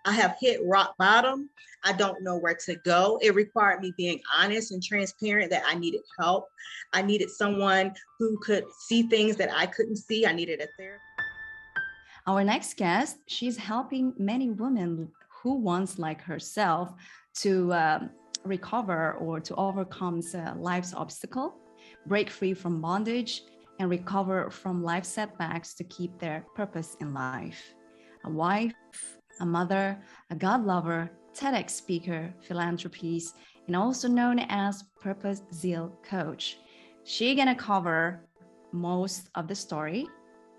I have hit rock bottom. I don't know where to go. It required me being honest and transparent that I needed help. I needed someone who could see things that I couldn't see. I needed a therapist. Our next guest, she's helping many women who once like herself to recover or to overcome life's obstacle, break free from bondage, and recover from life setbacks to keep their purpose in life. A wife, a mother, a God lover, TEDx speaker, philanthropist, and also known as Purpose Zeal Coach. She's gonna cover most of the story.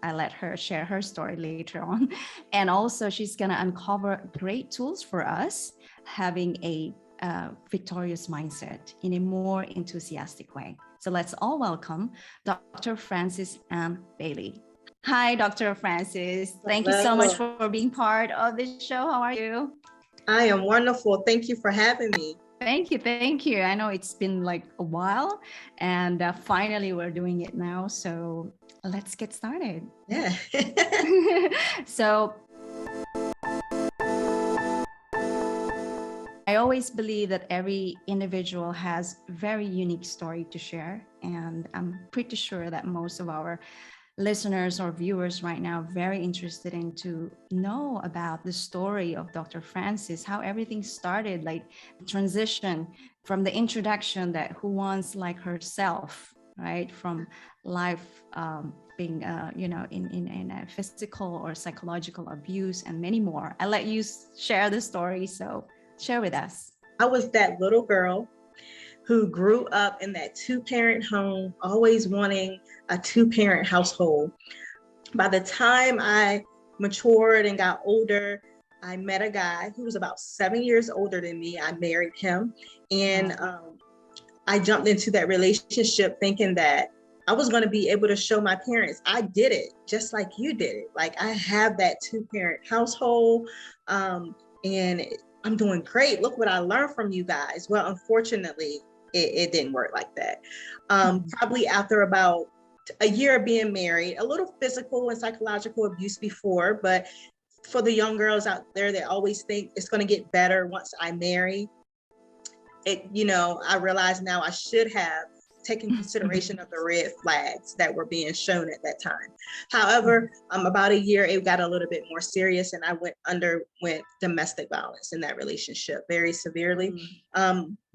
I let her share her story later on. And also she's gonna uncover great tools for us having a victorious mindset in a more enthusiastic way. So let's all welcome Dr. Frances Ann Bailey. Hi, Dr. Frances. Thank you so much for being part of this show. How are you? I am wonderful. Thank you for having me. Thank you. Thank you. I know it's been like a while and finally we're doing it now. So let's get started. Yeah. So I always believe that every individual has a very unique story to share. And I'm pretty sure that most of our listeners or viewers right now are very interested in to know about the story of Dr. Frances, how everything started, like the transition from the introduction that who wants like herself, right? From life being, in a physical or psychological abuse and many more. I'll let you share the story. So share with us. I was that little girl who grew up in that two-parent home, always wanting a two-parent household. By the time I matured and got older, I met a guy who was about 7 years older than me. I married him, and I jumped into that relationship thinking that I was going to be able to show my parents I did it just like you did it. Like I have that two-parent household, and I'm doing great. Look what I learned from you guys. Well, unfortunately, it didn't work like that. Probably after about a year of being married, a little physical and psychological abuse before, but for the young girls out there that always think it's going to get better once I marry, I realize now I should have taken consideration of the red flags that were being shown at that time. However, about a year, it got a little bit more serious and I underwent domestic violence in that relationship very severely.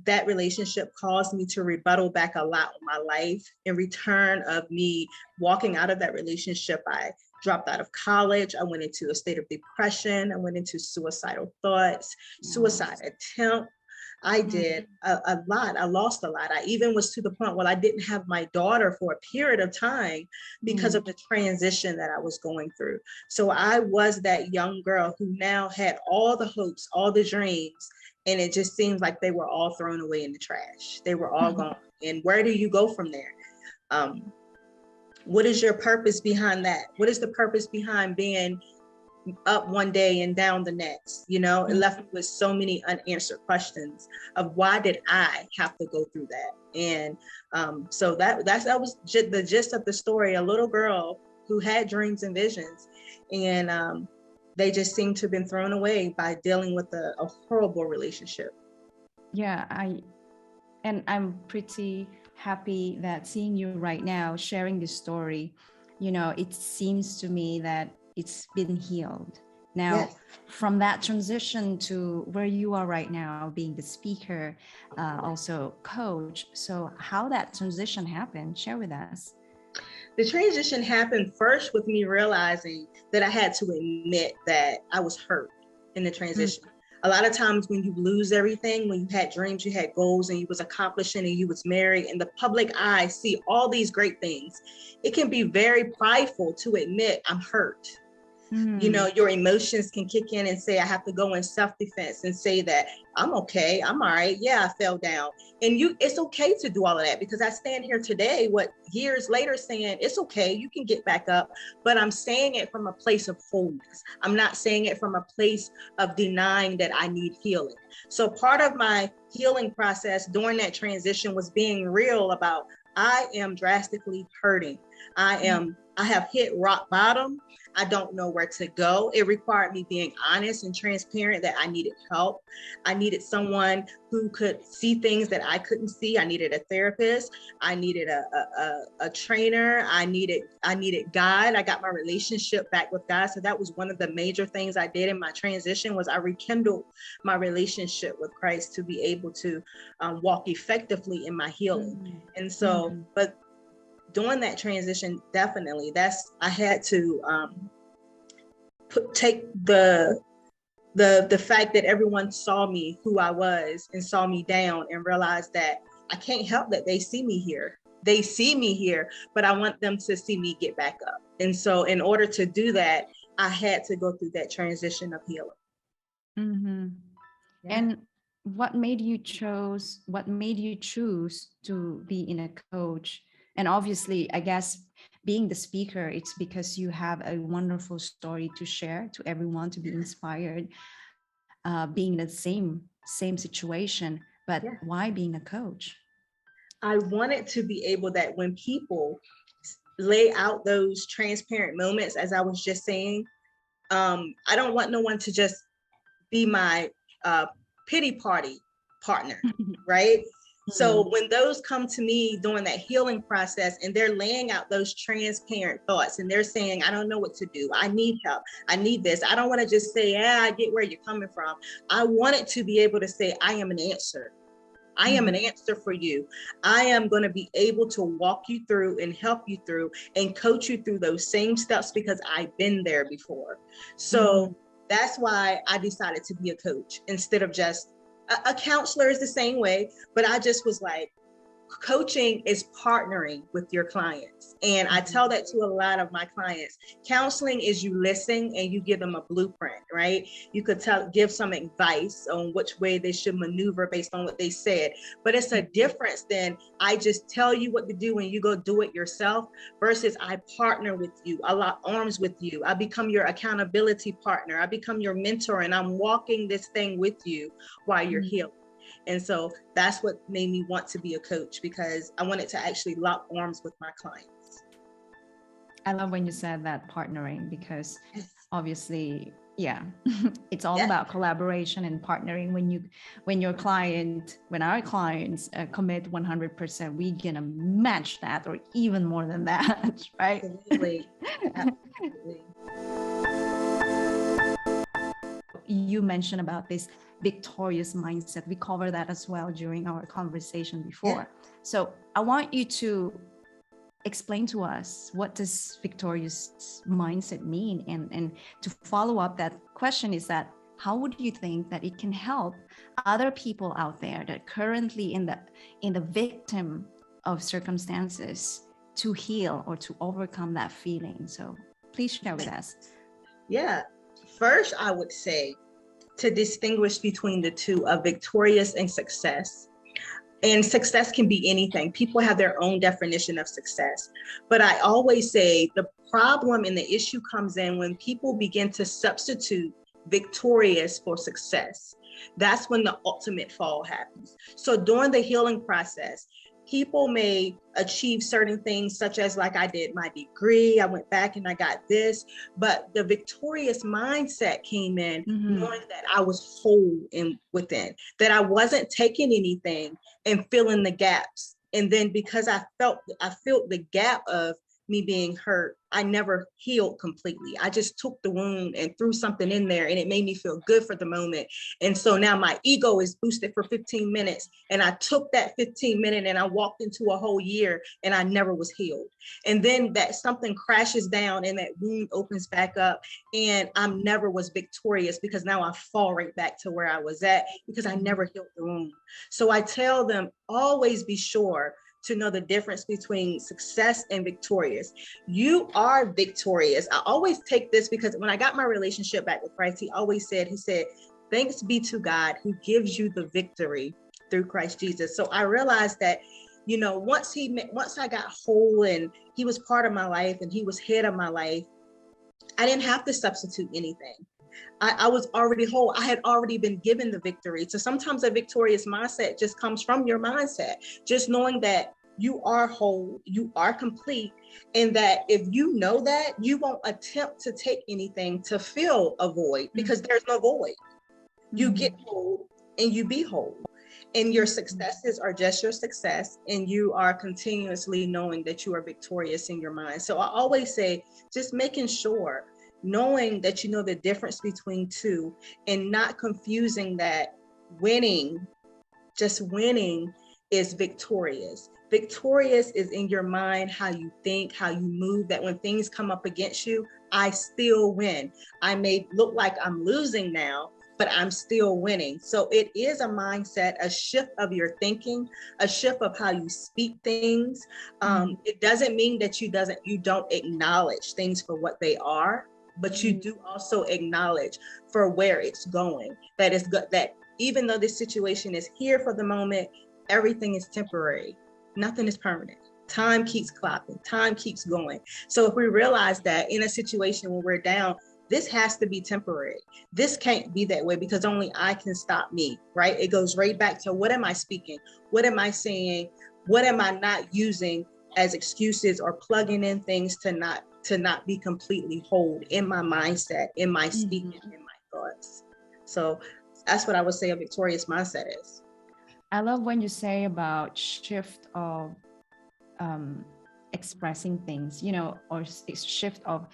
That relationship caused me to rebuttal back a lot in my life. In return of me walking out of that relationship, I dropped out of college. I went into a state of depression. I went into suicidal thoughts, suicide attempt. I did a lot. I lost a lot. I even was to the point where I didn't have my daughter for a period of time because of the transition that I was going through. So I was that young girl who now had all the hopes, all the dreams, and it just seems like they were all thrown away in the trash. They were all gone. And where do you go from there? What is your purpose behind that? What is the purpose behind being up one day and down the next? It left me with so many unanswered questions of why did I have to go through that? And so that was the gist of the story. A little girl who had dreams and visions, and they just seemed to have been thrown away by dealing with a horrible relationship. Yeah, I'm pretty happy that seeing you right now sharing this story, it seems to me that it's been healed. Now, yes. From that transition to where you are right now, being the speaker, also coach. So how that transition happened, share with us. The transition happened first with me realizing that I had to admit that I was hurt in the transition. A lot of times when you lose everything, when you had dreams, you had goals, and you was accomplishing, and you was married, and the public eye see all these great things, it can be very prideful to admit I'm hurt. Your emotions can kick in and say, I have to go in self-defense and say that I'm okay, I'm all right. Yeah, I fell down. And it's okay to do all of that, because I stand here today, years later, saying it's okay, you can get back up. But I'm saying it from a place of wholeness. I'm not saying it from a place of denying that I need healing. So part of my healing process during that transition was being real about I am drastically hurting. I have hit rock bottom. I don't know where to go. It required me being honest and transparent that I needed help. I needed someone who could see things that I couldn't see. I needed a therapist. I needed a trainer. I needed God. I got my relationship back with God. So that was one of the major things I did in my transition, was I rekindled my relationship with Christ to be able to walk effectively in my healing. And so, but during that transition, definitely I had to take the fact that everyone saw me who I was and saw me down, and realized that I can't help that they see me here. They see me here, but I want them to see me get back up. And so in order to do that, I had to go through that transition of healing. Mm-hmm. Yeah. And what made you choose to be in a coach? And obviously, I guess being the speaker, it's because you have a wonderful story to share to everyone, to be inspired, being in the same situation. But why being a coach? I wanted to be able that when people lay out those transparent moments, as I was just saying, I don't want no one to just be my pity party partner, right? So when those come to me during that healing process and they're laying out those transparent thoughts and they're saying, I don't know what to do. I need help. I need this. I don't want to just say, yeah, I get where you're coming from. I wanted to be able to say, I am an answer. I am an answer for you. I am going to be able to walk you through and help you through and coach you through those same steps because I've been there before. So that's why I decided to be a coach instead of just a counselor. Is the same way, but I just was like, coaching is partnering with your clients. And I tell that to a lot of my clients. Counseling is you listen and you give them a blueprint, right? You could give some advice on which way they should maneuver based on what they said. But it's a difference than I just tell you what to do and you go do it yourself versus I partner with you. I lock arms with you. I become your accountability partner. I become your mentor, and I'm walking this thing with you while you're healing. And so that's what made me want to be a coach, because I wanted to actually lock arms with my clients. I love when you said that, partnering, because obviously, it's all about collaboration and partnering. When our clients commit 100%, we're gonna match that or even more than that, right? Absolutely. Absolutely. You mentioned about this victorious mindset. We covered that as well during our conversation before. So I want you to explain to us, what does victorious mindset mean? And to follow up that question is that, how would you think that it can help other people out there that currently in the victim of circumstances to heal or to overcome that feeling? So please share with us. Yeah. First, I would say to distinguish between the two of victorious and success. And success can be anything. People have their own definition of success. But I always say the problem and the issue comes in when people begin to substitute victorious for success. That's when the ultimate fall happens. So during the healing process, people may achieve certain things, such as like I did my degree, I went back and I got this, but the victorious mindset came in knowing that I was whole within, that I wasn't taking anything and filling the gaps. And then because I filled the gap of me being hurt, I never healed completely. I just took the wound and threw something in there, and it made me feel good for the moment. And so now my ego is boosted for 15 minutes. And I took that 15 minutes and I walked into a whole year and I never was healed. And then that something crashes down and that wound opens back up, and I never was victorious because now I fall right back to where I was at because I never healed the wound. So I tell them, always be sure to know the difference between success and victorious. You are victorious. I always take this because when I got my relationship back with Christ, he said, thanks be to God who gives you the victory through Christ Jesus. So I realized that, once I got whole and he was part of my life and he was head of my life, I didn't have to substitute anything. I was already whole. I had already been given the victory. So sometimes a victorious mindset just comes from your mindset, just knowing that you are whole, you are complete, and that if you know that, you won't attempt to take anything to fill a void, because there's no void. You get whole and you be whole. And your successes are just your success, and you are continuously knowing that you are victorious in your mind. So I always say, just making sure, knowing that you know the difference between two, and not confusing that winning, just winning, is victorious. Victorious is in your mind, how you think, how you move, that when things come up against you, I still win. I may look like I'm losing now, but I'm still winning. So it is a mindset, a shift of your thinking, a shift of how you speak things. It doesn't mean that you don't acknowledge things for what they are, but you do also acknowledge for where it's going. That is good. That even though this situation is here for the moment, everything is temporary. Nothing is permanent. Time keeps clocking. Time keeps going. So if we realize that in a situation where we're down, this has to be temporary. This can't be that way, because only I can stop me, right? It goes right back to, what am I speaking? What am I saying? What am I not using as excuses or plugging in things to not be completely whole in my mindset, in my speaking, in my thoughts? So that's what I would say a victorious mindset is. I love when you say about shift of expressing things, or shift of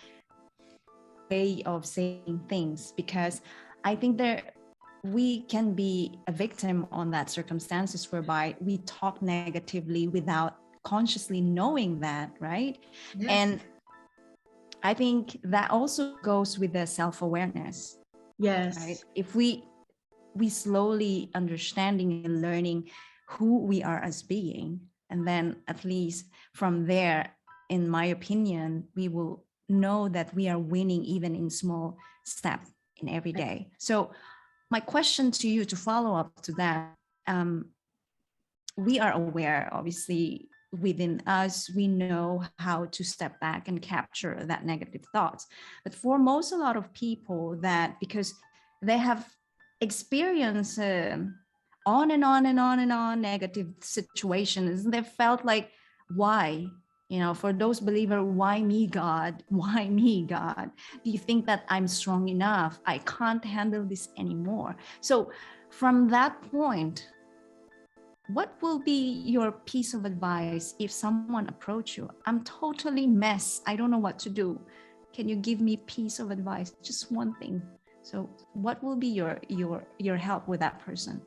way of saying things, because I think we can be a victim on that circumstances whereby we talk negatively without consciously knowing that, right? Yes. And I think that also goes with the self-awareness. Yes. Right? If we slowly understanding and learning who we are as being, and then at least from there, in my opinion, we will know that we are winning even in small steps in every day. So my question to you, to follow up to that, we are aware, obviously, within us, we know how to step back and capture that negative thoughts. But for most, a lot of people, that because they have experienced on and on and on and on negative situations, they felt like, why? For those believers, why me, God? Why me, God? Do you think that I'm strong enough? I can't handle this anymore. So from that point, what will be your piece of advice if someone approach you? I'm totally mess. I don't know what to do. Can you give me piece of advice? Just one thing. So what will be your help with that person?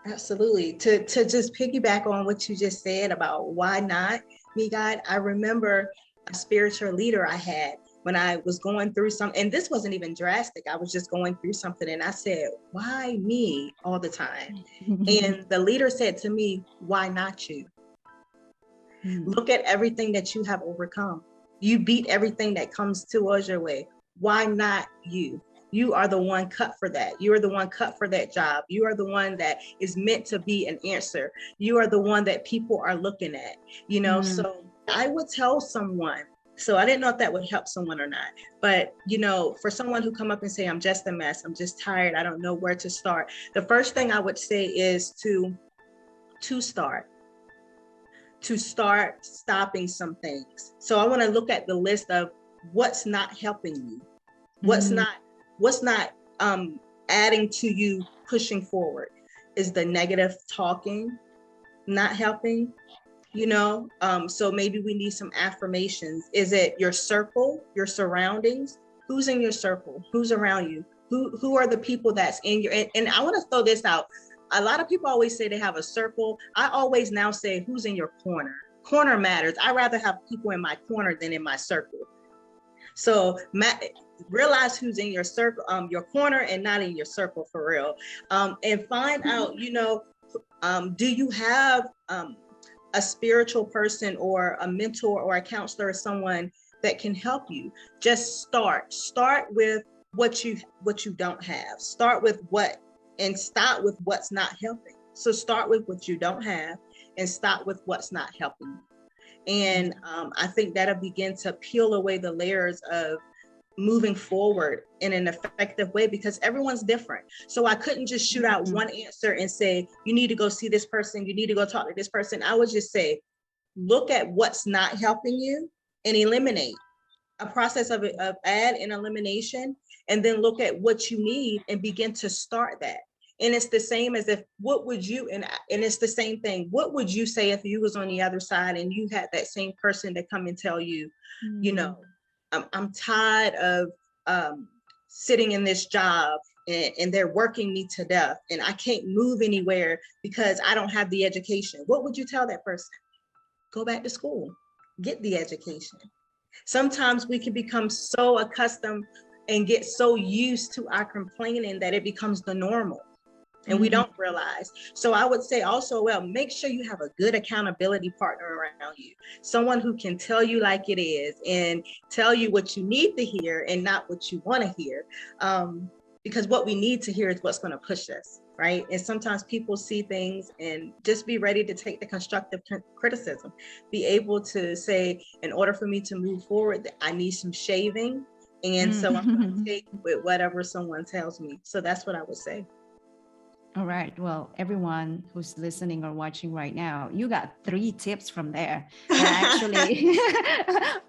Absolutely. To just piggyback on what you just said about why not me, God, I remember a spiritual leader I had when I was going through something, and this wasn't even drastic. I was just going through something, and I said, why me all the time? And the leader said to me, why not you? Look at everything that you have overcome. You beat everything that comes towards your way. Why not you? You are the one cut for that. You are the one cut for that job. You are the one that is meant to be an answer. You are the one that people are looking at, So I would tell someone, so I didn't know if that would help someone or not, but for someone who come up and say, I'm just a mess, I'm just tired, I don't know where to start. The first thing I would say is to start stopping some things. So I want to look at the list of what's not helping you, what's not adding to you pushing forward. Is the negative talking not helping? So maybe we need some affirmations. Is it your circle, your surroundings? Who's in your circle? Who's around you? Who are the people that's in your, and I want to throw this out. A lot of people always say they have a circle. I always now say, who's in your corner? Corner matters. I rather have people in my corner than in my circle. So realize who's in your circle, your corner, and not in your circle for real. And find out, do you have a spiritual person or a mentor or a counselor or someone that can help you? Just start with what you don't have. Start with and stop with what's not helping. So start with what you don't have and stop with what's not helping you. And I think that'll begin to peel away the layers of moving forward in an effective way, because everyone's different. So I couldn't just shoot out one answer and say, you need to go see this person, you need to go talk to this person. I would just say, look at what's not helping you and eliminate. A process of add and elimination, and then look at what you need and begin to start that. And it's the same as if, what would you, and it's the same thing. What would you say if you was on the other side and you had that same person to come and tell you, you know, I'm tired of sitting in this job and they're working me to death and I can't move anywhere because I don't have the education. What would you tell that person? Go back to school, get the education. Sometimes we can become so accustomed and get so used to our complaining that it becomes the normal and we don't realize. So I would say also, well, make sure you have a good accountability partner around you, someone who can tell you like it is and tell you what you need to hear and not what you want to hear. Because what we need to hear is what's going to push us, right? And sometimes people see things, and just be ready to take the constructive criticism. Be able to say, in order for me to move forward, I need some shaving. And so I'm going to take with whatever someone tells me. So that's what I would say. All right. Well, everyone who's listening or watching right now, you got 3 tips from there. And actually,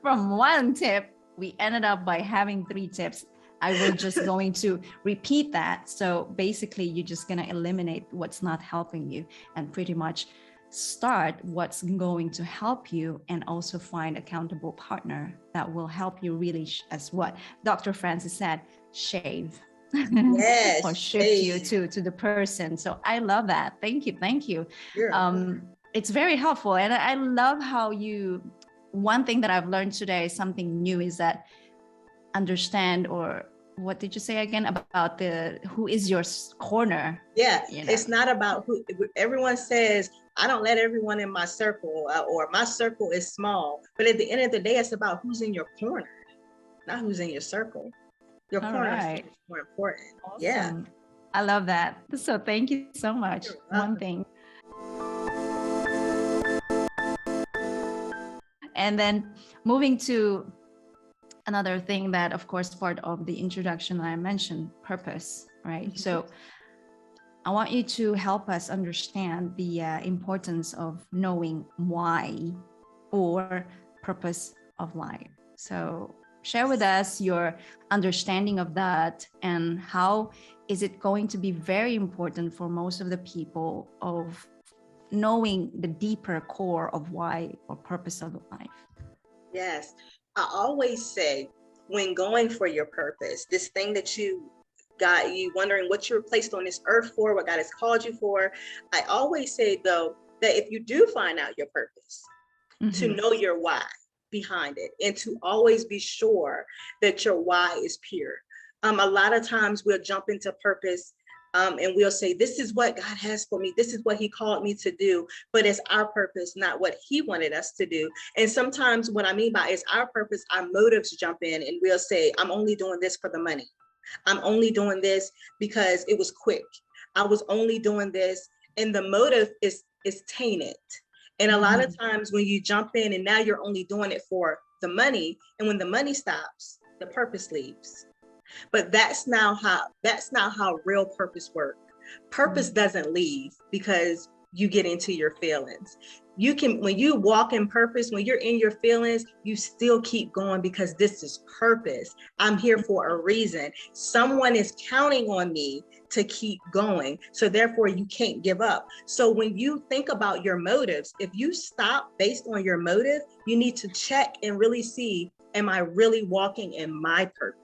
from 1 tip, we ended up by having 3 tips. I will just going to repeat that. So basically, you're just going to eliminate what's not helping you and pretty much start what's going to help you, and also find accountable partner that will help you really, as what Dr. Francis said, shave. Yes, or shift you to the person. So I love that. Thank you. It's very helpful. And I love how one thing that I've learned today, something new, is that understand, or what did you say again about who is your corner? Yeah, it's not about who. Everyone says, I don't let everyone in my circle, or my circle is small. But at the end of the day, it's about who's in your corner, not who's in your circle. Your corner is more important. Awesome. Yeah. I love that. So thank you so much. One thing. And then moving to another thing that, of course, part of the introduction I mentioned, purpose, right? So I want you to help us understand the importance of knowing why, or purpose of life. So share with us your understanding of that, and how is it going to be very important for most of the people of knowing the deeper core of why or purpose of life. Yes, I always say, when going for your purpose, this thing that you wondering what you were placed on this earth for, what God has called you for, I always say, though, that if you do find out your purpose, to know your why behind it, and to always be sure that your why is pure. A lot of times we'll jump into purpose and we'll say, this is what God has for me, this is what he called me to do, but it's our purpose, not what he wanted us to do. And sometimes what I mean by it's our purpose, our motives jump in, and we'll say, I'm only doing this for the money, I'm only doing this because it was quick, I was only doing this, and the motive is tainted. And a lot of times when you jump in and now you're only doing it for the money, and when the money stops, the purpose leaves. But that's not how real purpose works. Purpose doesn't leave because you get into your feelings. You can, when you walk in purpose, when you're in your feelings, you still keep going because this is purpose. I'm here for a reason. Someone is counting on me to keep going. So therefore you can't give up. So when you think about your motives, if you stop based on your motive, you need to check and really see, am I really walking in my purpose?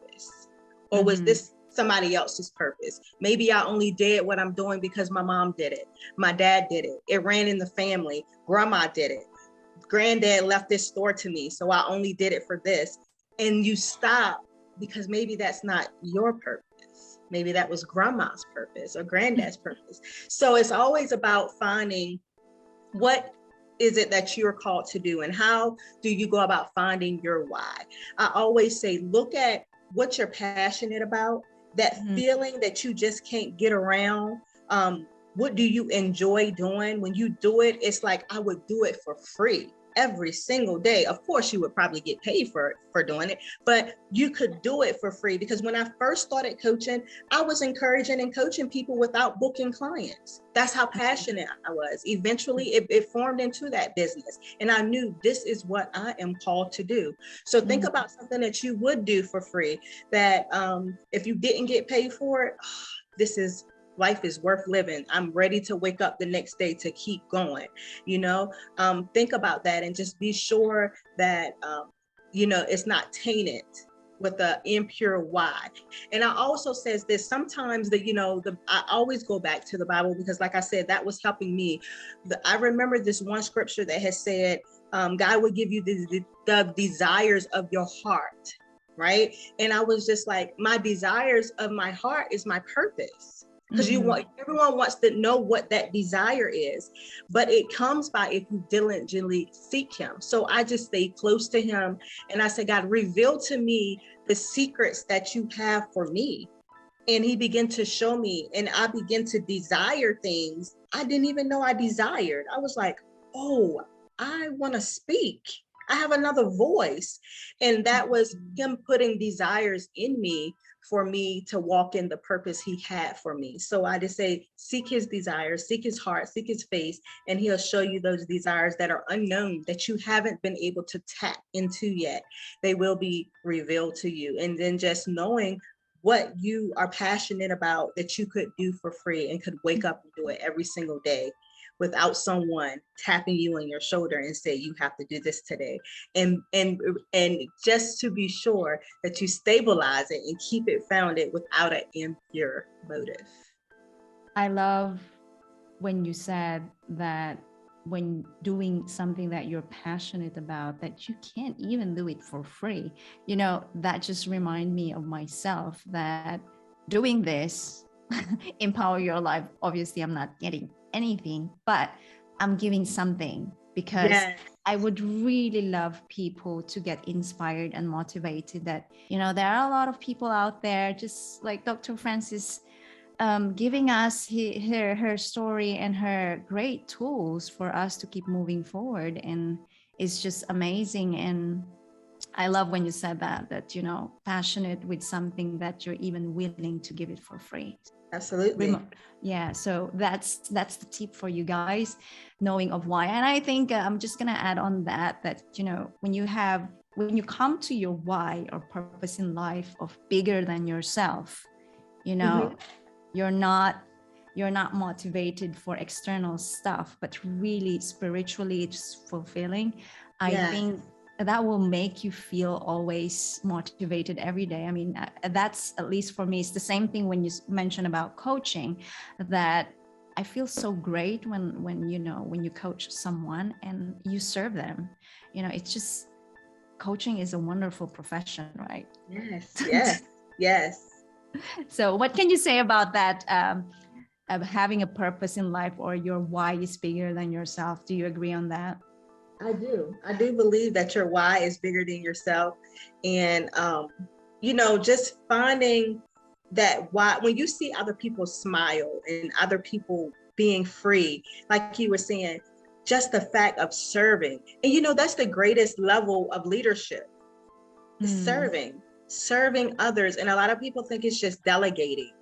Or was this somebody else's purpose? Maybe I only did what I'm doing because my mom did it, my dad did it, it ran in the family, grandma did it, granddad left this store to me, so I only did it for this. And you stop because maybe that's not your purpose. Maybe that was grandma's purpose or granddad's purpose. So it's always about finding what is it that you're called to do, and how do you go about finding your why. I always say, look at what you're passionate about, that feeling that you just can't get around. What do you enjoy doing? When you do it, it's like, I would do it for free. every single day. Of course, you would probably get paid for doing it, but you could do it for free. Because when I first started coaching, I was encouraging and coaching people without booking clients. That's how passionate I was. Eventually, it formed into that business, and I knew this is what I am called to do. So think about something that you would do for free, that if you didn't get paid for it, life is worth living. I'm ready to wake up the next day to keep going. Think about that, and just be sure that it's not tainted with the impure why. And I also says this, sometimes I always go back to the Bible, because like I said, that was helping me. I remember this one scripture that has said, God will give you the desires of your heart, right? And I was just like, my desires of my heart is my purpose. Because everyone wants to know what that desire is, but it comes by if you diligently seek him. So I just stay close to him, and I say, God, reveal to me the secrets that you have for me. And he began to show me, and I began to desire things I didn't even know I desired. I was like, oh, I want to speak. I have another voice. And that was him putting desires in me for me to walk in the purpose he had for me. So I just say, seek his desires, seek his heart, seek his face, and he'll show you those desires that are unknown, that you haven't been able to tap into yet. They will be revealed to you. And then just knowing what you are passionate about, that you could do for free and could wake up and do it every single day without someone tapping you on your shoulder and say, you have to do this today. And just to be sure that you stabilize it and keep it founded without an impure motive. I love when you said that when doing something that you're passionate about, that you can't even do it for free. That just reminds me of myself, that doing this, Empower Your Life, obviously I'm not getting anything, but I'm giving something, because I would really love people to get inspired and motivated, that, there are a lot of people out there, just like Dr. Francis, giving us her story and her great tools for us to keep moving forward. And it's just amazing. And I love when you said that passionate with something that you're even willing to give it for free. Absolutely. Yeah. So that's the tip for you guys, knowing of why. And I think I'm just going to add on that when you come to your why or purpose in life of bigger than yourself, you're not motivated for external stuff, but really spiritually it's fulfilling. I think that will make you feel always motivated every day. I mean, that's, at least for me, it's the same thing when you mention about coaching, that I feel so great when you coach someone and you serve them. It's just, coaching is a wonderful profession, right? Yes. So what can you say about that, of having a purpose in life, or your why is bigger than yourself? Do you agree on that? I do believe that your why is bigger than yourself. And, just finding that why, when you see other people smile and other people being free, like you were saying, just the fact of serving. And, that's the greatest level of leadership, serving others. And a lot of people think it's just delegating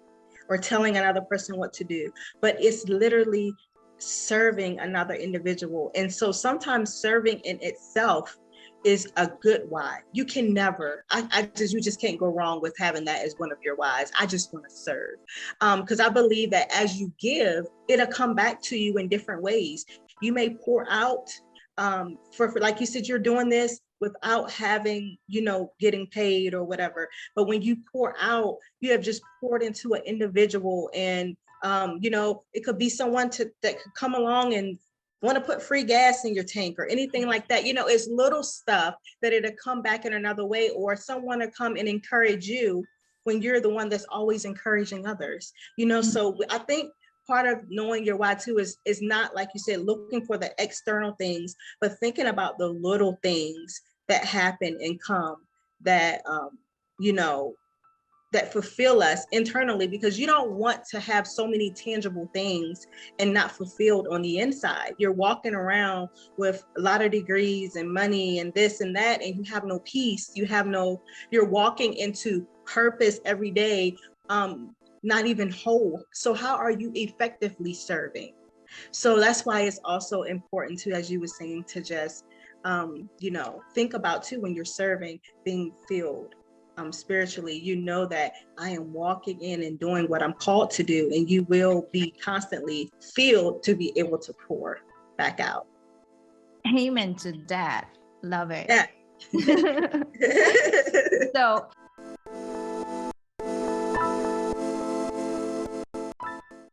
or telling another person what to do, but it's literally serving another individual. And so sometimes serving in itself is a good why. You can never, you just can't go wrong with having that as one of your whys. I just want to serve. Because I believe that as you give, it'll come back to you in different ways. You may pour out, for like you said, you're doing this without having, getting paid or whatever. But when you pour out, you have just poured into an individual, and it could be someone that could come along and want to put free gas in your tank or anything like that. It's little stuff that it'll come back in another way, or someone to come and encourage you when you're the one that's always encouraging others. So I think part of knowing your why too is not, like you said, looking for the external things, but thinking about the little things that happen and come that, that fulfill us internally, because you don't want to have so many tangible things and not fulfilled on the inside. You're walking around with a lot of degrees and money and this and that, and you have no peace. You're walking into purpose every day, not even whole. So how are you effectively serving? So that's why it's also important to, as you were saying, to just, think about too, when you're serving, being filled spiritually, that I am walking in and doing what I'm called to do, and you will be constantly filled to be able to pour back out. Amen to that. Love it. Yeah. So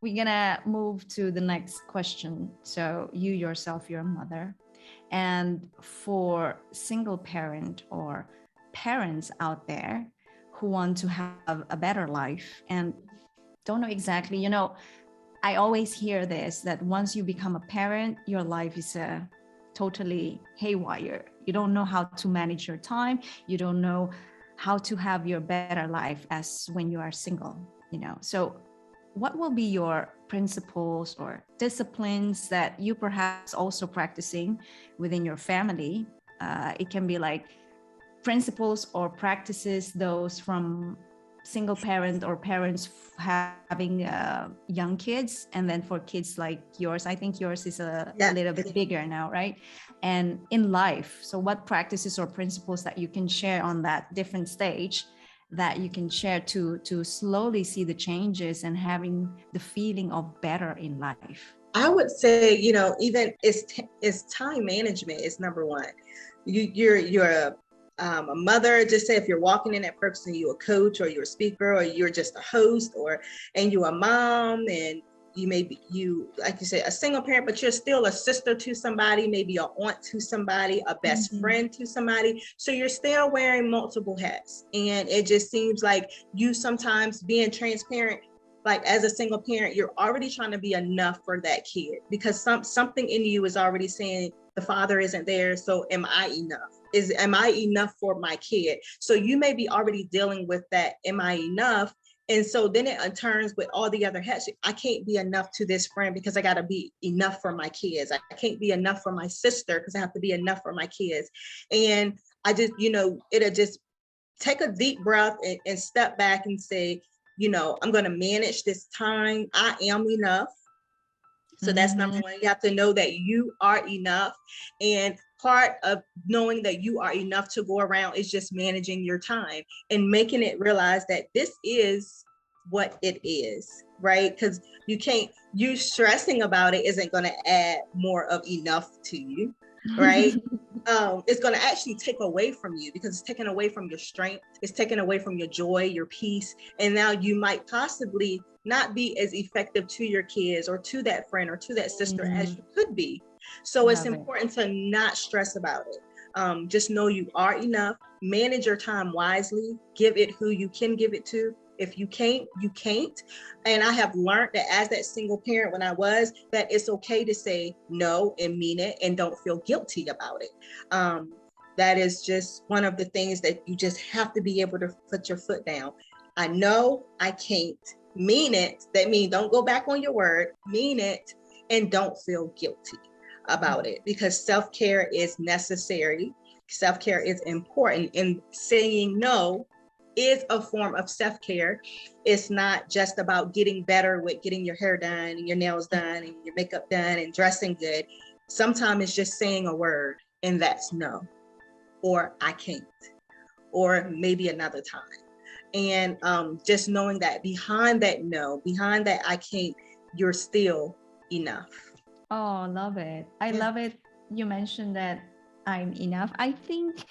we're gonna move to the next question. So you yourself, you're a mother, and for single parent or parents out there who want to have a better life and don't know exactly, I always hear this, that once you become a parent, your life is totally haywire. You don't know how to manage your time. You don't know how to have your better life as when you are single, So what will be your principles or disciplines that you perhaps also practicing within your family? It can be like principles or practices, those from single parent or parents having young kids, and then for kids like yours. I think yours is a little bit bigger now, right? And in life, so what practices or principles that you can share on that different stage that you can share to slowly see the changes and having the feeling of better in life? I would say, even it's time management is number one. You're a mother. Just say if you're walking in that purpose and you're a coach or you're a speaker or you're just a host, and you're a mom, and you may be, like you said, a single parent, but you're still a sister to somebody, maybe an aunt to somebody, a best friend to somebody. So you're still wearing multiple hats. And it just seems like you sometimes, being transparent, like as a single parent, you're already trying to be enough for that kid, because something in you is already saying the father isn't there. So am I enough? Am I enough for my kid? So you may be already dealing with that. Am I enough? And so then it turns with all the other hats. I can't be enough to this friend because I got to be enough for my kids. I can't be enough for my sister because I have to be enough for my kids. And I just, it'll just take a deep breath and step back and say, I'm going to manage this time. I am enough. So that's number one. You have to know that you are enough. And part of knowing that you are enough to go around is just managing your time and making it realize that this is what it is, right? Because you stressing about it isn't going to add more of enough to you, right? It's going to actually take away from you, because it's taken away from your strength. It's taken away from your joy, your peace. And now you might possibly not be as effective to your kids or to that friend or to that sister as you could be. So it's important to not stress about it. Just know you are enough. Manage your time wisely. Give it who you can give it to. If you can't, you can't. And I have learned that as that single parent, when I was, that it's okay to say no and mean it and don't feel guilty about it. That is just one of the things that you just have to be able to put your foot down. I know I can't. Mean it. That means don't go back on your word. Mean it, and don't feel guilty about it, because self-care is necessary. Self-care is important, and saying no is a form of self-care. It's not just about getting better with getting your hair done and your nails done and your makeup done and dressing good. Sometimes it's just saying a word, and that's no, or I can't, or maybe another time. And just knowing that behind that no, behind that I can't, you're still enough. Oh, love it. I love it. You mentioned that I'm enough. I think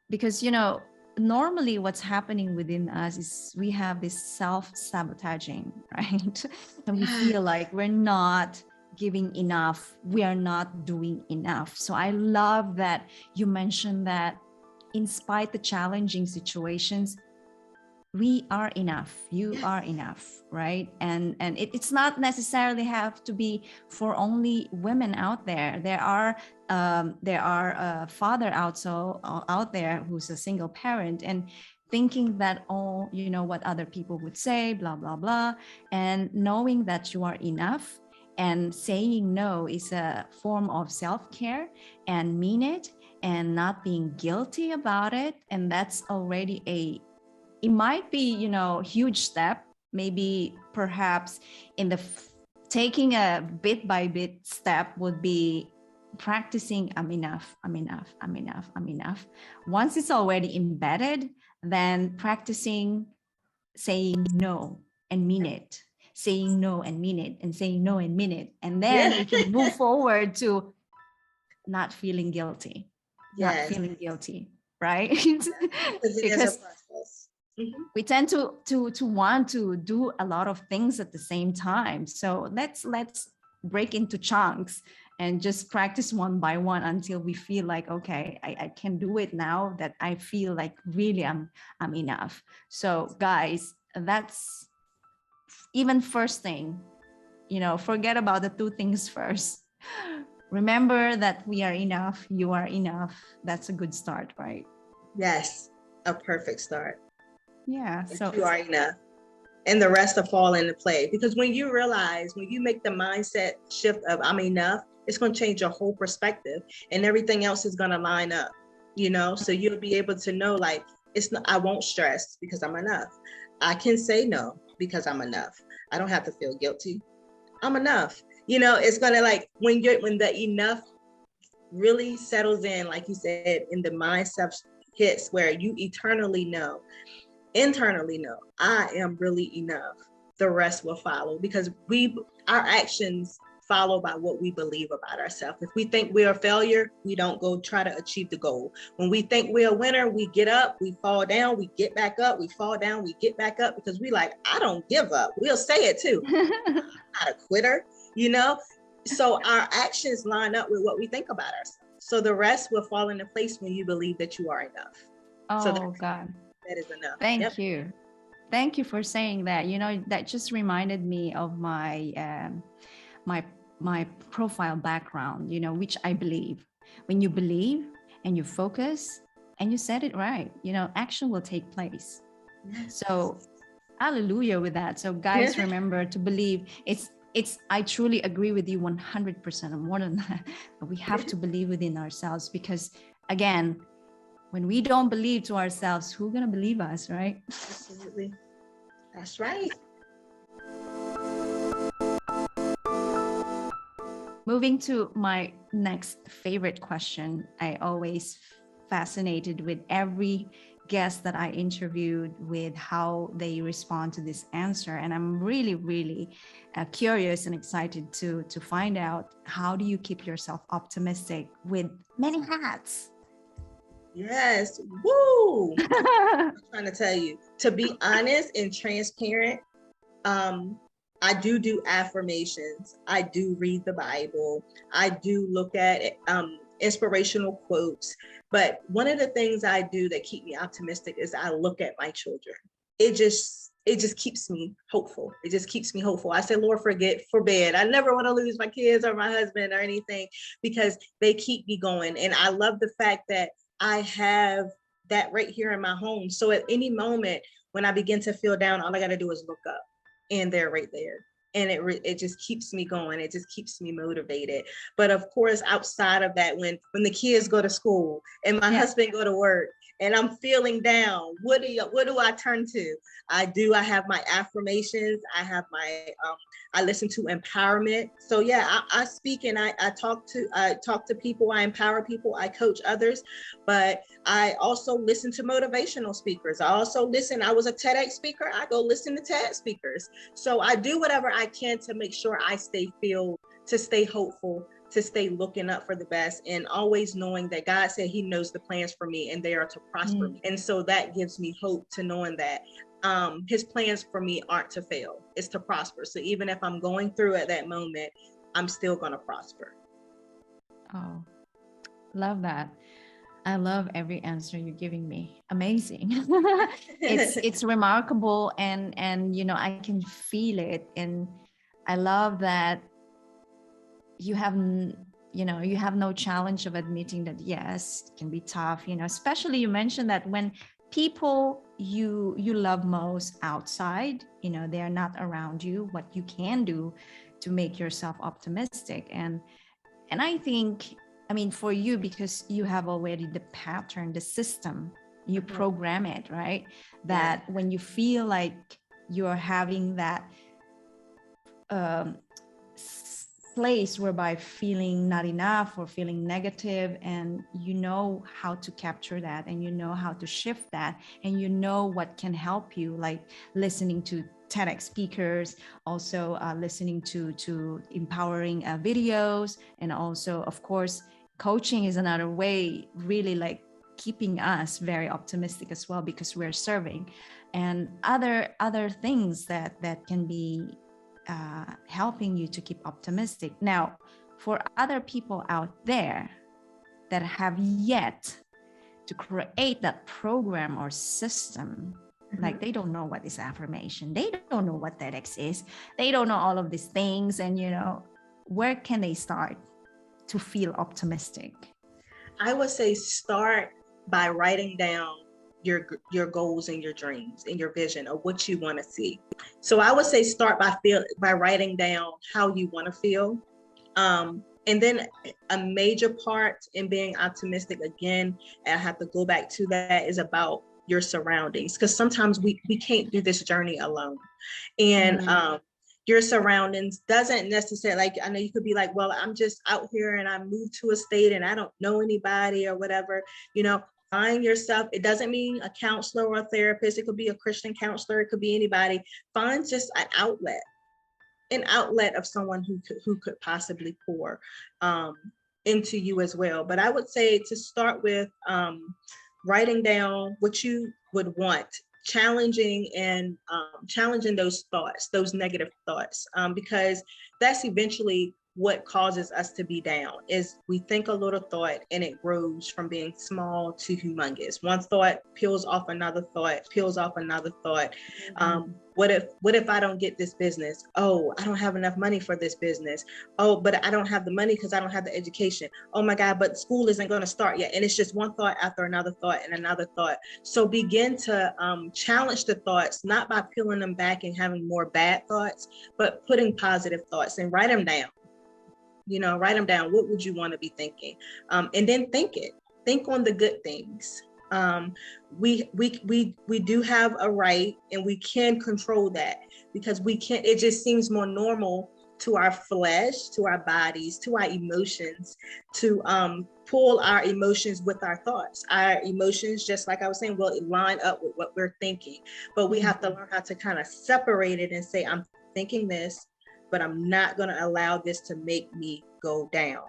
because, normally what's happening within us is we have this self-sabotaging, right? And we feel like we're not giving enough. We are not doing enough. So I love that you mentioned that in spite the challenging situations, we are enough. You are enough, right? And it's not necessarily have to be for only women out there. There are a father out there who's a single parent, and thinking that, oh, you know what other people would say, blah, blah, blah. And knowing that you are enough and saying no is a form of self-care and mean it and not being guilty about it. And that's already it might be, you know, huge step, maybe perhaps in the taking a bit by bit step would be practicing I'm enough, I'm enough, I'm enough, I'm enough. Once it's already embedded, then practicing saying no and mean it, saying no and mean it, and saying no and mean it. And then Yeah. we can move forward to not feeling guilty, not Yes. feeling guilty, right? Because it is a Because process. we tend to want to do a lot of things at the same time. So let's break into chunks and just practice one by one until we feel like, okay, I can do it now that I feel like really I'm enough. So guys, that's even first thing, you know, forget about the two things first. Remember that we are enough, you are enough. That's a good start, right? Yes, a perfect start. Yeah. And So you are enough. And the rest will fall into play. Because when you realize, when you make the mindset shift of I'm enough, it's going to change your whole perspective and everything else is going to line up, you know? So you'll be able to know, like, it's not, I won't stress because I'm enough. I can say no because I'm enough. I don't have to feel guilty. I'm enough. You know, it's going to, like, when the enough really settles in, like you said, in the mindset hits where you internally know I am really enough, the rest will follow, because our actions follow by what we believe about ourselves. If we think we're a failure, we don't go try to achieve the goal. When we think we're a winner, we get up, we fall down, we get back up, we fall down, we get back up, because we like, I don't give up. We'll say it too. I'm not a quitter, you know? So our actions line up with what we think about ourselves. So the rest will fall into place when you believe that you are enough. Oh, God. That is enough. Thank you. Thank you for saying that. You know, that just reminded me of my my profile background, you know, which I believe. When you believe and you focus and you said it right, you know, action will take place. Yes. So hallelujah with that. So guys, remember to believe. It's I truly agree with you 100%, or more than that. We have to believe within ourselves, because again, when we don't believe to ourselves, who's going to believe us, right? Absolutely. That's right. Moving to my next favorite question. I always fascinated with every guest that I interviewed with how they respond to this answer. And I'm really, really curious and excited to find out, how do you keep yourself optimistic with many hats? Yes. Woo. I'm trying to tell you, to be honest and transparent, I do affirmations. I do read the Bible. I do look at inspirational quotes. But one of the things I do that keep me optimistic is I look at my children. It just keeps me hopeful. It just keeps me hopeful. I say, Lord, forbid. I never want to lose my kids or my husband or anything, because they keep me going. And I love the fact that I have that right here in my home. So at any moment when I begin to feel down, all I got to do is look up, and they're right there. And it just keeps me going. It just keeps me motivated. But of course, outside of that, when the kids go to school and my husband go to work and I'm feeling down, what do I turn to? I have my affirmations. I listen to empowerment. So yeah, I speak and I talk to people. I empower people. I coach others, but I also listen to motivational speakers. I was a TEDx speaker. I go listen to TED speakers. So I do whatever I can to make sure I stay hopeful, to stay looking up for the best, and always knowing that God said he knows the plans for me and they are to prosper me. And so that gives me hope, to knowing that his plans for me aren't to fail, it's to prosper. So even if I'm going through at that moment, I'm still going to prosper. Oh, love that. I love every answer you're giving me. Amazing. It's remarkable, and you know, I can feel it. And I love that you have no challenge of admitting that yes, it can be tough, you know, especially you mentioned that when people you love most outside, they are not around you, what you can do to make yourself optimistic. And I think, for you, because you have already the pattern, the system, you program it, right? That when you feel like you're having that um, place whereby feeling not enough or feeling negative, and you know how to capture that, and you know how to shift that, and you know what can help you, like listening to TEDx speakers, also listening to empowering videos, and also, of course, coaching is another way, really, like keeping us very optimistic as well, because we're serving, and other things that can be helping you to keep optimistic. Now, for other people out there that have yet to create that program or system, like they don't know what is affirmation, they don't know what TEDx is, they don't know all of these things, and where can they start to feel optimistic? I would say start by writing down your goals and your dreams and your vision of what you want to see. So I would say start by writing down how you want to feel. And then a major part in being optimistic, again, and I have to go back to that, is about your surroundings, because sometimes we can't do this journey alone. And your surroundings doesn't necessarily, like, I know you could be like, well, I'm just out here and I moved to a state and I don't know anybody or whatever, find yourself. It doesn't mean a counselor or a therapist. It could be a Christian counselor. It could be anybody. Find just an outlet of someone who could possibly pour into you as well. But I would say to start with writing down what you would want, challenging those thoughts, those negative thoughts, because that's eventually what causes us to be down. Is we think a little thought and it grows from being small to humongous. One thought peels off another thought, peels off another thought. What if I don't get this business? Oh, I don't have enough money for this business. Oh, but I don't have the money because I don't have the education. Oh my God, but school isn't going to start yet. And it's just one thought after another thought and another thought. So begin to challenge the thoughts, not by peeling them back and having more bad thoughts, but putting positive thoughts and write them down. Write them down. What would you want to be thinking? And then think on the good things. We do have a right, and we can control that, because it just seems more normal to our flesh, to our bodies, to our emotions, to pull our emotions with our thoughts. Our emotions, just like I was saying, will line up with what we're thinking, but we have to learn how to kind of separate it and say, I'm thinking this, but I'm not going to allow this to make me go down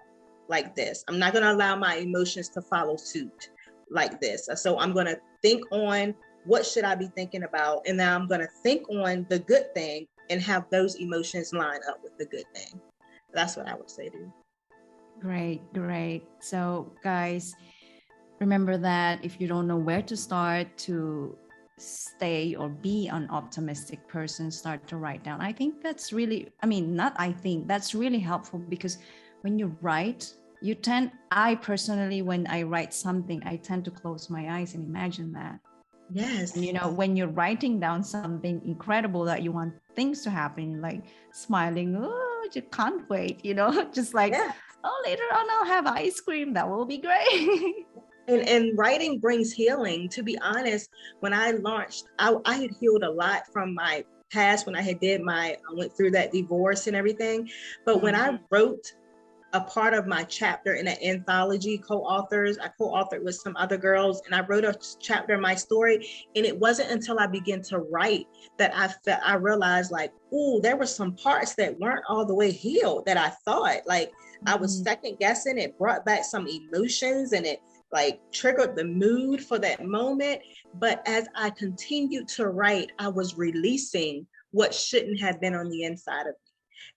like this. I'm not going to allow my emotions to follow suit like this. So I'm going to think on what should I be thinking about, and then I'm going to think on the good thing and have those emotions line up with the good thing. That's what I would say, dude. Great. So guys, remember that if you don't know where to start to stay or be an optimistic person, start to write down. I think that's really, that's really helpful, because when you write, I personally, when I write something, I tend to close my eyes and imagine that. Yes. And when you're writing down something incredible that you want things to happen, like smiling, oh, you can't wait, just like, oh, later on I'll have ice cream. That will be great. And writing brings healing. To be honest, when I launched, I had healed a lot from my past when I went through that divorce and everything. But when I wrote a part of my chapter in an anthology, I co-authored with some other girls, and I wrote a chapter in my story. And it wasn't until I began to write that I realized, like, ooh, there were some parts that weren't all the way healed that I thought. Like, I was second guessing. It brought back some emotions, and it like triggered the mood for that moment. But as I continued to write, I was releasing what shouldn't have been on the inside of me,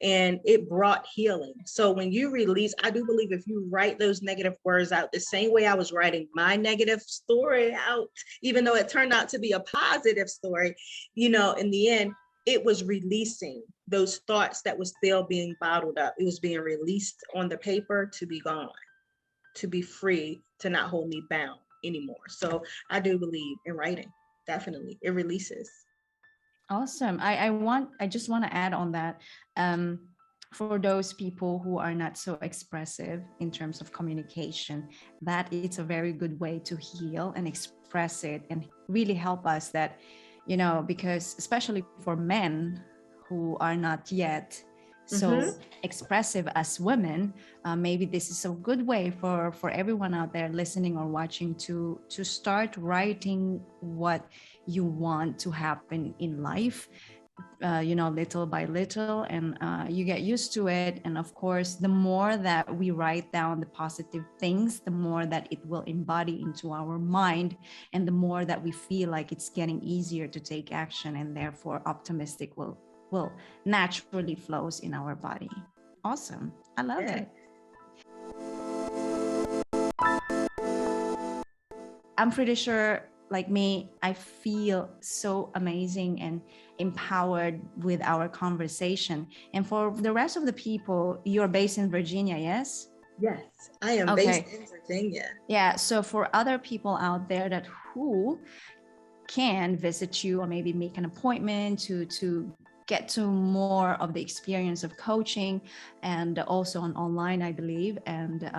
and it brought healing. So when you release, I do believe if you write those negative words out, the same way I was writing my negative story out, even though it turned out to be a positive story, in the end, it was releasing those thoughts that was still being bottled up. It was being released on the paper to be gone, to be free, to not hold me bound anymore. So I do believe in writing, definitely. It releases. Awesome. I just want to add on that. Um, for those people who are not so expressive in terms of communication, that it's a very good way to heal and express it and really help us that, because especially for men who are not yet so expressive as women, maybe this is a good way for everyone out there listening or watching to start writing what you want to happen in life, little by little, and you get used to it. And of course, the more that we write down the positive things, the more that it will embody into our mind, and the more that we feel like it's getting easier to take action, and therefore optimistic will naturally flows in our body. Awesome. I love it. I'm pretty sure, like me, I feel so amazing and empowered with our conversation. And for the rest of the people, you're based in Virginia, yes? Yes, I am based in Virginia. Yeah. So for other people out there that who can visit you or maybe make an appointment to get to more of the experience of coaching, and also on online, I believe, and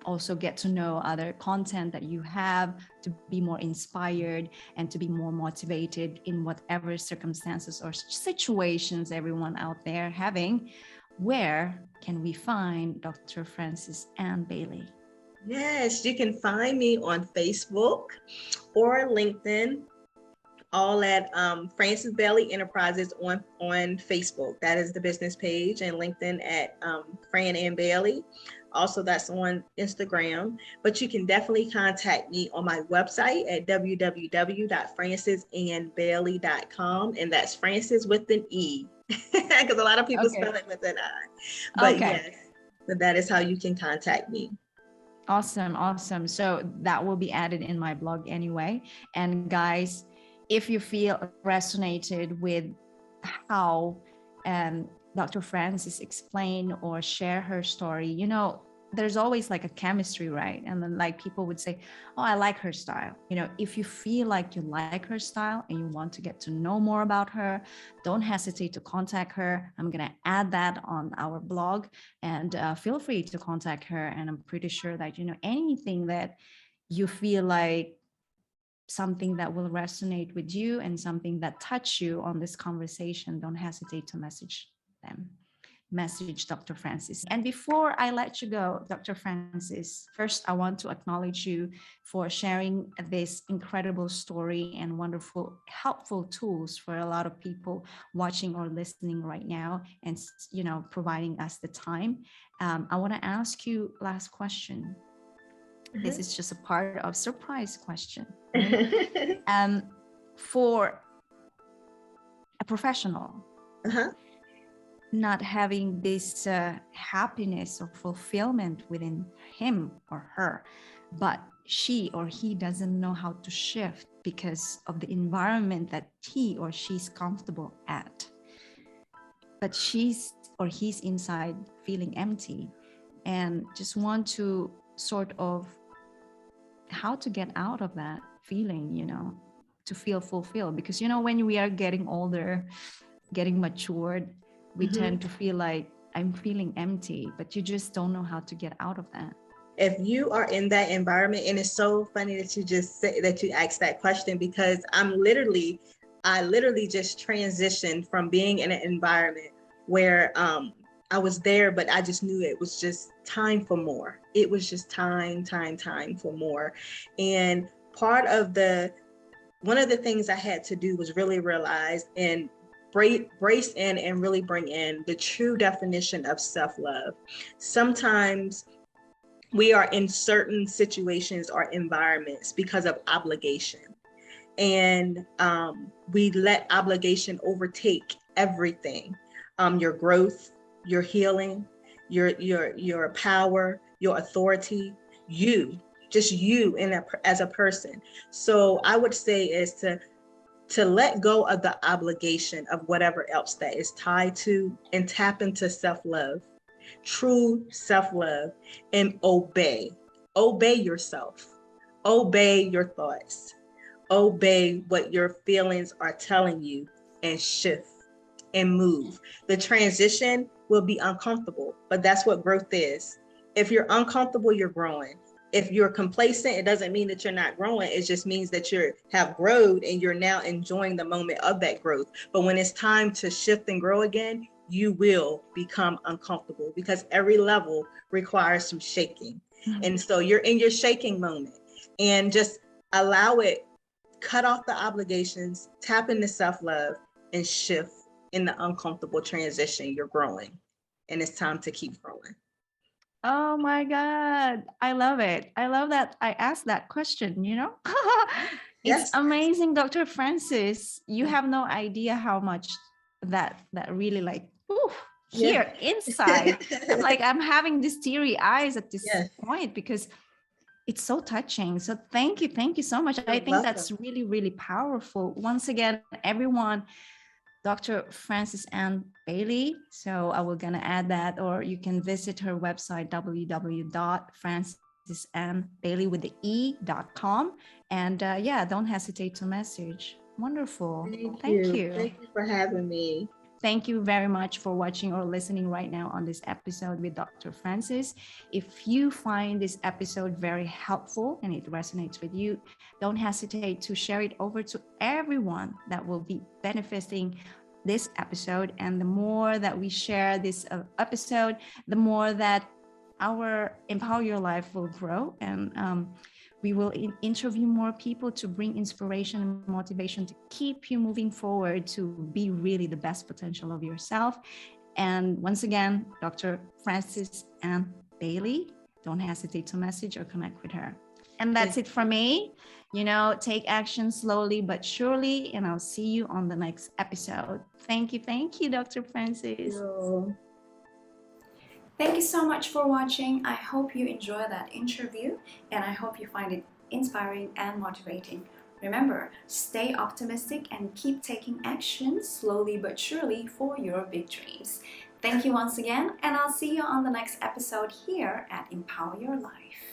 also get to know other content that you have to be more inspired and to be more motivated in whatever circumstances or situations everyone out there having. Where can we find Dr. Frances Ann Bailey? Yes, you can find me on Facebook or LinkedIn, all at Frances Bailey Enterprises on Facebook. That is the business page, and LinkedIn at Fran Ann Bailey. Also, that's on Instagram. But you can definitely contact me on my website at www.francesannbailey.com, and that's Frances with an E, because a lot of people spell it with an I. But yes, but that is how you can contact me. Awesome. So that will be added in my blog anyway. And guys, if you feel resonated with how Dr. Frances explained or share her story, there's always like a chemistry, right? And then like people would say, oh, I like her style. If you feel like you like her style and you want to get to know more about her, don't hesitate to contact her. I'm going to add that on our blog, and feel free to contact her. And I'm pretty sure that, anything that you feel like something that will resonate with you and something that touch you on this conversation, don't hesitate to message Dr. Frances. And before I let you go, Dr. Frances, first I want to acknowledge you for sharing this incredible story and wonderful, helpful tools for a lot of people watching or listening right now, and providing us the time. I want to ask you last question. This is just a part of surprise question. Right? For a professional, not having this happiness or fulfillment within him or her, but she or he doesn't know how to shift because of the environment that he or she's comfortable at. But she's or he's inside feeling empty and just want to sort of how to get out of that feeling, to feel fulfilled. Because, when we are getting older, getting matured, we tend to feel like I'm feeling empty, but you just don't know how to get out of that. If you are in that environment, and it's so funny that you just say that, you asked that question, because I literally just transitioned from being in an environment where I was there, but I just knew it was just time for more. It was just time for more. And one of the things I had to do was really realize and brace in and really bring in the true definition of self-love. Sometimes we are in certain situations or environments because of obligation. And we let obligation overtake everything. Your growth, your healing, your power, your authority, just you as a person. So I would say is to let go of the obligation of whatever else that is tied to, and tap into self-love, true self-love, and obey yourself, obey your thoughts, obey what your feelings are telling you and shift and move. The transition will be uncomfortable, but that's what growth is. If you're uncomfortable, you're growing. If you're complacent, it doesn't mean that you're not growing. It just means that you have grown and you're now enjoying the moment of that growth. But when it's time to shift and grow again, you will become uncomfortable because every level requires some shaking. Mhm. And so you're in your shaking moment, and just allow it, cut off the obligations, tap into self-love, and shift in the uncomfortable transition. You're growing, and it's time to keep growing. Oh my God. I love it. I love that I asked that question, you know? It's Yes. amazing, Dr. Francis. You have no idea how much that really like Yeah. here inside. I'm having these teary eyes at this Yes. point because it's so touching. So thank you so much. You're I think that's welcome. really, really powerful. Once again, everyone, Dr. Francis Ann Bailey. So I will gonna add that, or you can visit her website, www.francisannbailey with the e.com. And yeah, don't hesitate to message. Wonderful. Thank you. Thank you for having me. Thank you very much for watching or listening right now on this episode with Dr. Francis. If you find this episode very helpful and it resonates with you, don't hesitate to share it over to everyone that will be benefiting this episode. And the more that we share this episode, the more that our Empower Your Life will grow, and we will interview more people to bring inspiration and motivation to keep you moving forward to be really the best potential of yourself. And once again, Dr. Francis Ann Bailey, don't hesitate to message or connect with her. And that's it for me. You know, take action slowly but surely, and I'll see you on the next episode. Thank you, Dr. Francis. Thank you so much for watching. I hope you enjoy that interview, and I hope you find it inspiring and motivating. Remember, stay optimistic and keep taking action slowly but surely for your big dreams. Thank you once again, and I'll see you on the next episode here at Empower Your Life.